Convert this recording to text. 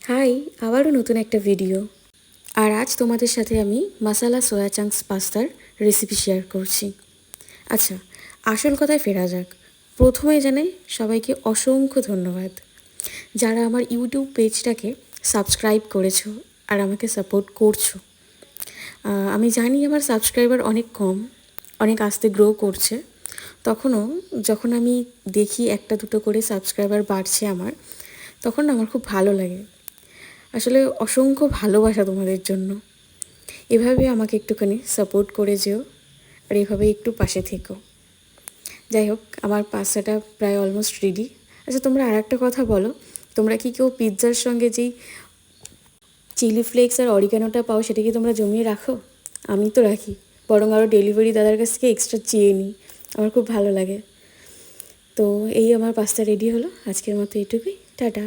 High, আবারও নতুন একটা ভিডিও। আর আজ তোমাদের সাথে আমি মাসালা সোয়া চাংস পাস্তার রেসিপি শেয়ার করছি। আচ্ছা, আসল কথায় ফেরা যাক। প্রথমে জানাই সবাইকে অসংখ্য ধন্যবাদ, যারা আমার ইউটিউব পেজটাকে সাবস্ক্রাইব করেছো আর আমাকে সাপোর্ট করছো। আমি জানি আমার সাবস্ক্রাইবার অনেক কম, অনেক আস্তে গ্রো করছে। তখনও যখন আমি দেখি একটা দুটো করে সাবস্ক্রাইবার বাড়ছে তখন আমার খুব ভালো লাগে। আসলে অসংখ্য ভালোবাসা তোমাদের জন্য। এভাবে আমাকে একটুখানি সাপোর্ট করে যেও আর এভাবে একটু পাশে থেকো। যাই হোক, আমার পাস্তাটা প্রায় অলমোস্ট রেডি। আচ্ছা, তোমরা আর একটা কথা বলো, তোমরা কি কেউ পিৎজার সঙ্গে যেই চিলি ফ্লেক্স আর অরিগানোটা পাও সেটা কি তোমরা জমিয়ে রাখো? আমি তো রাখি, বরং আরও ডেলিভারি দাদার কাছ থেকে এক্সট্রা চেয়ে নিই। আমার খুব ভালো লাগে। তো এই আমার পাস্তা রেডি হলো, আজকের মতো এইটুকুই, টাটা।